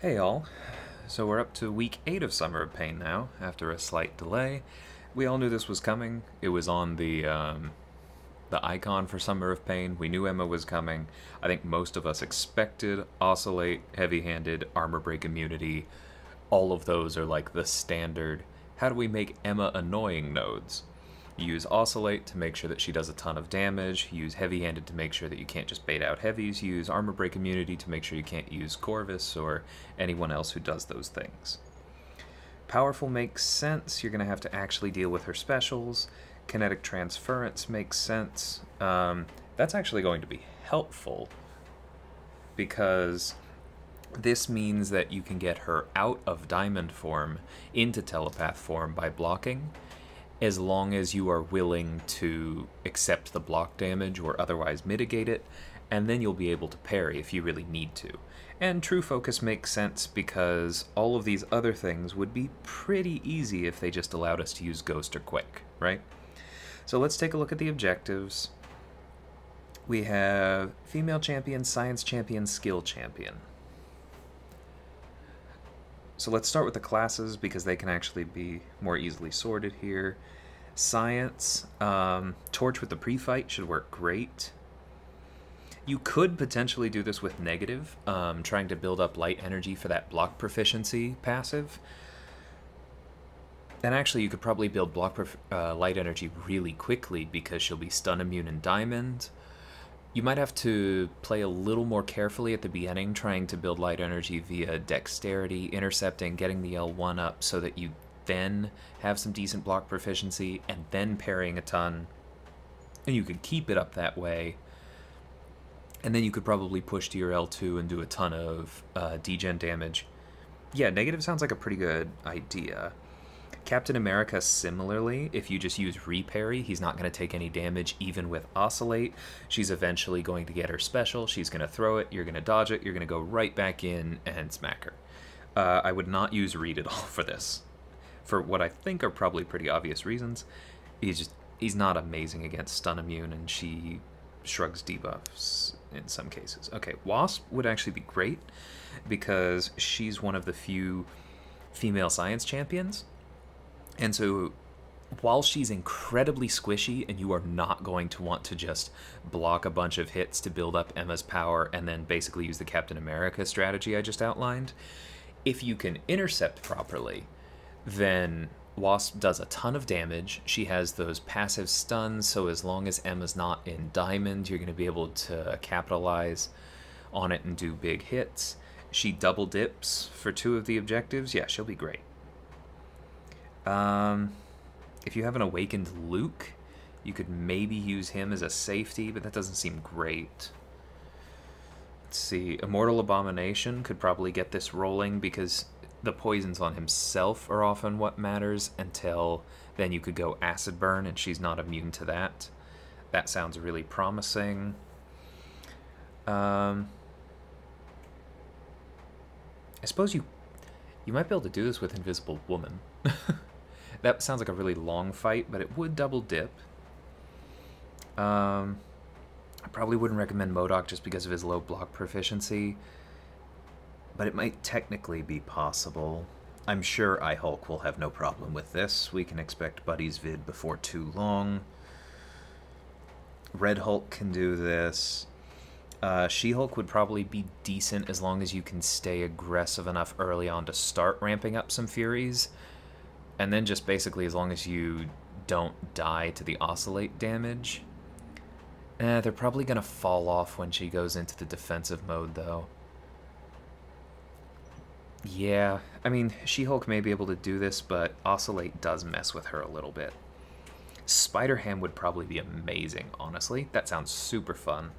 Hey all. So we're up to week 8 of Summer of Pain now, after a slight delay. We all knew this was coming. It was on the icon for Summer of Pain. We knew Emma was coming. I think most of us expected Oscillate, Heavy Handed, Armor Break Immunity. All of those are like the standard. How do we make Emma annoying nodes? You use Oscillate to make sure that she does a ton of damage. You use Heavy Handed to make sure that you can't just bait out heavies. You use Armor Break Immunity to make sure you can't use Corvus or anyone else who does those things. Powerful makes sense. You're going to have to actually deal with her specials. Kinetic Transference makes sense. That's actually going to be helpful because this means that you can get her out of Diamond form into Telepath form by blocking, as long as you are willing to accept the block damage or otherwise mitigate it, and then you'll be able to parry if you really need to. And True Focus makes sense because all of these other things would be pretty easy if they just allowed us to use Ghost or Quick, right? So let's take a look at the objectives. We have Female Champion, Science Champion, Skill Champion. So let's start with the classes because they can actually be more easily sorted here. Science, Torch with the pre-fight should work great. You could potentially do this with negative, trying to build up light energy for that block proficiency passive. And actually you could probably build light energy really quickly because she'll be stun immune in Diamond. You might have to play a little more carefully at the beginning, trying to build light energy via dexterity, intercepting, getting the L1 up so that you then have some decent block proficiency, and then parrying a ton. And you could keep it up that way. And then you could probably push to your L2 and do a ton of degen damage. Yeah, negative sounds like a pretty good idea. Captain America, similarly, if you just use reparry, he's not going to take any damage even with Oscillate. She's eventually going to get her special, she's going to throw it, you're going to dodge it, you're going to go right back in and smack her. I would not use Reed at all for this, for what I think are probably pretty obvious reasons. He's not amazing against stun immune, and she shrugs debuffs in some cases. Okay, Wasp would actually be great, because she's one of the few female science champions. And so, while she's incredibly squishy and you are not going to want to just block a bunch of hits to build up Emma's power and then basically use the Captain America strategy I just outlined, if you can intercept properly, then Wasp does a ton of damage. She has those passive stuns, so as long as Emma's not in Diamond, you're going to be able to capitalize on it and do big hits. She double dips for 2 of the objectives. Yeah, she'll be great. If you have an Awakened Luke, you could maybe use him as a safety, but that doesn't seem great. Let's see, Immortal Abomination could probably get this rolling because the poisons on himself are often what matters, until then you could go Acid Burn and she's not immune to that. That sounds really promising. I suppose you might be able to do this with Invisible Woman. That sounds like a really long fight, but it would double dip. I probably wouldn't recommend MODOK just because of his low block proficiency, but it might technically be possible. I'm sure iHulk will have no problem with this. We can expect Buddy's vid before too long. Red Hulk can do this. She-Hulk would probably be decent as long as you can stay aggressive enough early on to start ramping up some Furies. And then just basically as long as you don't die to the Oscillate damage. They're probably going to fall off when she goes into the defensive mode, though. Yeah, I mean, She-Hulk may be able to do this, but Oscillate does mess with her a little bit. Spider-Ham would probably be amazing, honestly. That sounds super fun.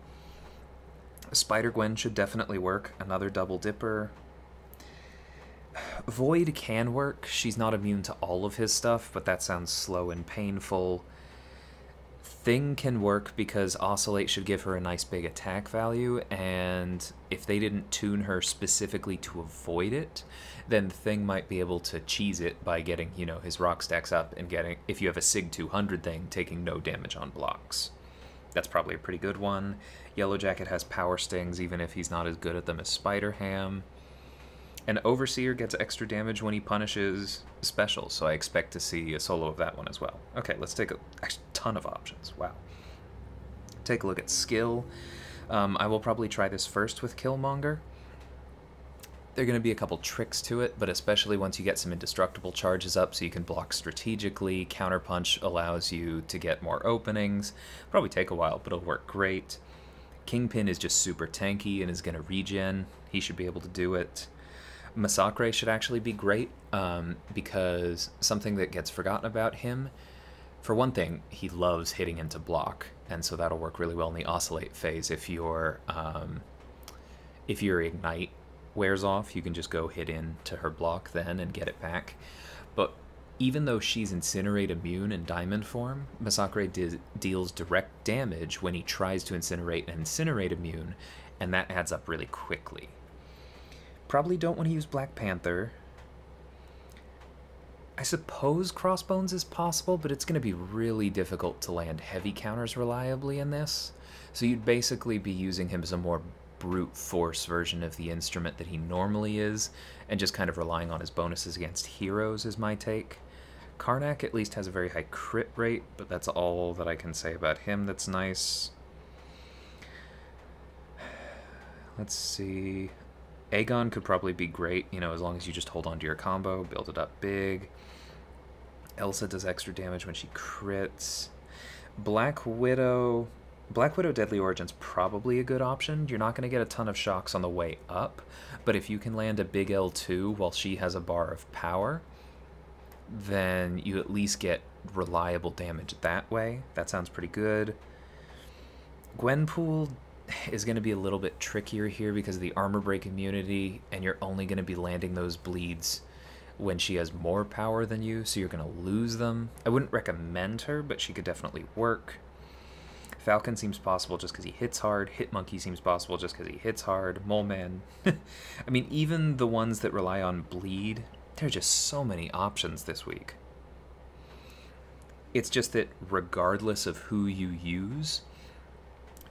Spider-Gwen should definitely work. Another double dipper. Void can work. She's not immune to all of his stuff, but that sounds slow and painful. Thing can work because Oscillate should give her a nice big attack value, and if they didn't tune her specifically to avoid it, then Thing might be able to cheese it by getting, you know, his rock stacks up and getting, if you have a Sig 200 thing, taking no damage on blocks. That's probably a pretty good one. Yellow Jacket has power stings even if he's not as good at them as Spider-Ham. And Overseer gets extra damage when he punishes specials, so I expect to see a solo of that one as well. Okay, let's take a ton of options. Wow. Take a look at skill. I will probably try this first with Killmonger. There are going to be a couple tricks to it, but especially once you get some indestructible charges up so you can block strategically. Counterpunch allows you to get more openings. Probably take a while, but it'll work great. Kingpin is just super tanky and is going to regen. He should be able to do it. Masacre should actually be great, because something that gets forgotten about him, for one thing, he loves hitting into block, and so that'll work really well in the oscillate phase. If your ignite wears off, you can just go hit into her block then and get it back. But even though she's Incinerate immune in diamond form, Masacre deals direct damage when he tries to incinerate an Incinerate immune, and that adds up really quickly. Probably don't want to use Black Panther. I suppose Crossbones is possible, but it's going to be really difficult to land heavy counters reliably in this. So you'd basically be using him as a more brute force version of the instrument that he normally is, and just kind of relying on his bonuses against heroes is my take. Karnak at least has a very high crit rate, but that's all that I can say about him that's nice. Let's see. Aegon could probably be great, you know, as long as you just hold on to your combo, build it up big. Elsa does extra damage when she crits. Black Widow Deadly Origin's probably a good option. You're not going to get a ton of shocks on the way up, but if you can land a big L2 while she has a bar of power, then you at least get reliable damage that way. That sounds pretty good. Gwenpool is going to be a little bit trickier here because of the armor break immunity, and you're only going to be landing those bleeds when she has more power than you, so you're going to lose them. I wouldn't recommend her, but she could definitely work. Falcon seems possible just because he hits hard. Hitmonkey seems possible just because he hits hard. Mole Man. I mean, even the ones that rely on bleed, there are just so many options this week. It's just that regardless of who you use,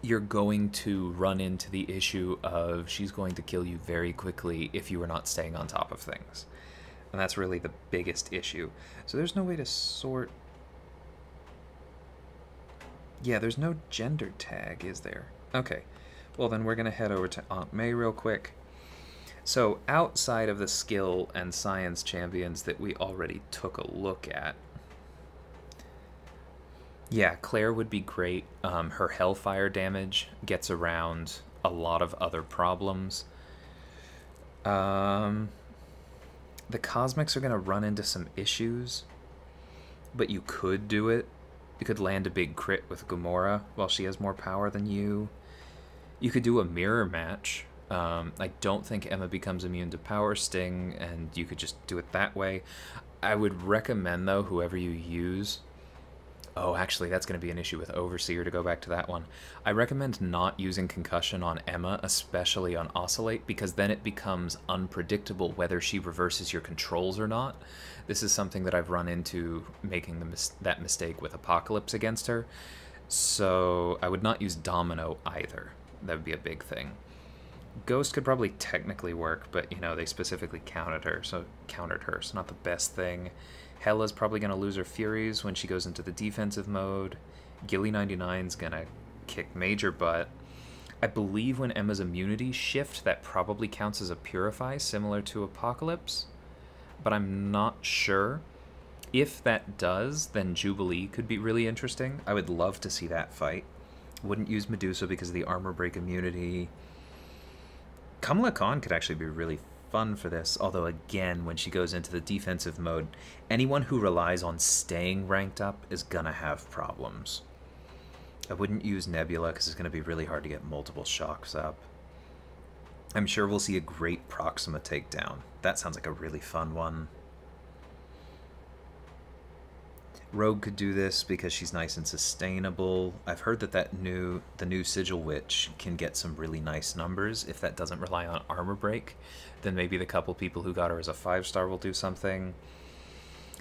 you're going to run into the issue of she's going to kill you very quickly if you are not staying on top of things. And that's really the biggest issue. So there's no way to sort... Yeah, there's no gender tag, is there? Okay. Well, then we're going to head over to Aunt May real quick. So outside of the skill and science champions that we already took a look at, yeah, Claire would be great. Her Hellfire damage gets around a lot of other problems. The Cosmics are going to run into some issues, but you could do it. You could land a big crit with Gamora while she has more power than you. You could do a mirror match. I don't think Emma becomes immune to Power Sting, and you could just do it that way. I would recommend, though, whoever you use... Oh, actually, that's going to be an issue with Overseer, to go back to that one. I recommend not using Concussion on Emma, especially on Oscillate, because then it becomes unpredictable whether she reverses your controls or not. This is something that I've run into making that mistake with Apocalypse against her. So I would not use Domino either. That would be a big thing. Ghost could probably technically work, but, you know, they specifically countered her, so not the best thing. Hela's probably going to lose her Furies when she goes into the defensive mode. Gilly 99's going to kick major butt. I believe when Emma's immunities shift, that probably counts as a Purify, similar to Apocalypse, but I'm not sure. If that does, then Jubilee could be really interesting. I would love to see that fight. Wouldn't use Medusa because of the armor break immunity. Kamala Khan could actually be really fun for this, although again, when she goes into the defensive mode, anyone who relies on staying ranked up is gonna have problems. I wouldn't use Nebula because it's gonna be really hard to get multiple shocks up. I'm sure we'll see a great Proxima takedown. That sounds like a really fun one. Rogue could do this because she's nice and sustainable. I've heard that the new Sigil Witch can get some really nice numbers. If that doesn't rely on armor break, then maybe the couple people who got her as a 5-star will do something.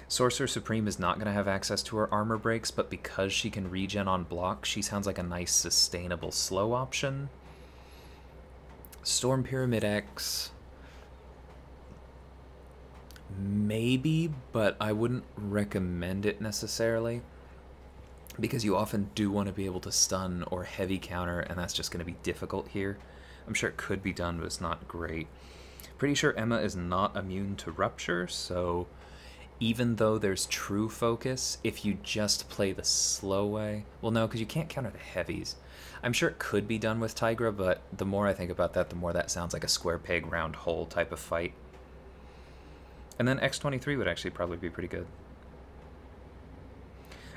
Sorcerer Supreme is not going to have access to her armor breaks, but because she can regen on block, she sounds like a nice sustainable slow option. Storm Pyramid X. maybe, but I wouldn't recommend it necessarily, because you often do want to be able to stun or heavy counter, and that's just going to be difficult here. I'm sure it could be done, but it's not great. Pretty sure Emma is not immune to Rupture, so even though there's true focus, if you just play the slow way... Well, no, because you can't counter the heavies. I'm sure it could be done with Tigra, but the more I think about that, the more that sounds like a square peg round hole type of fight. And then X-23 would actually probably be pretty good.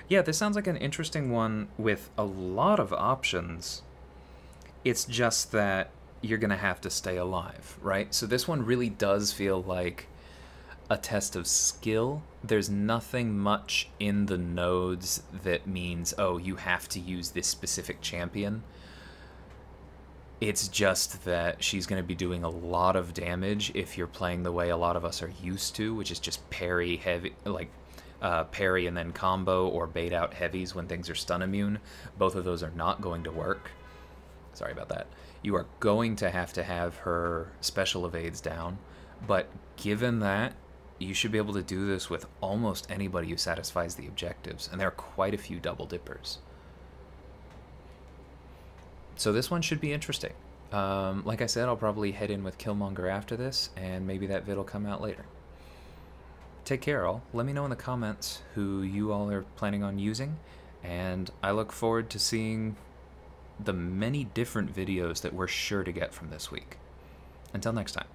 Yeah, this sounds like an interesting one with a lot of options. It's just that you're going to have to stay alive, right? So this one really does feel like a test of skill. There's nothing much in the nodes that means, oh, you have to use this specific champion. It's just that she's going to be doing a lot of damage if you're playing the way a lot of us are used to, which is just parry heavy, like parry and then combo, or bait out heavies when things are stun immune. Both of those are not going to work. Sorry about that. You are going to have her special evades down, but given that, you should be able to do this with almost anybody who satisfies the objectives, and there are quite a few double dippers. So this one should be interesting. Like I said, I'll probably head in with Killmonger after this, and maybe that vid will come out later. Take care, all. Let me know in the comments who you all are planning on using, and I look forward to seeing the many different videos that we're sure to get from this week. Until next time.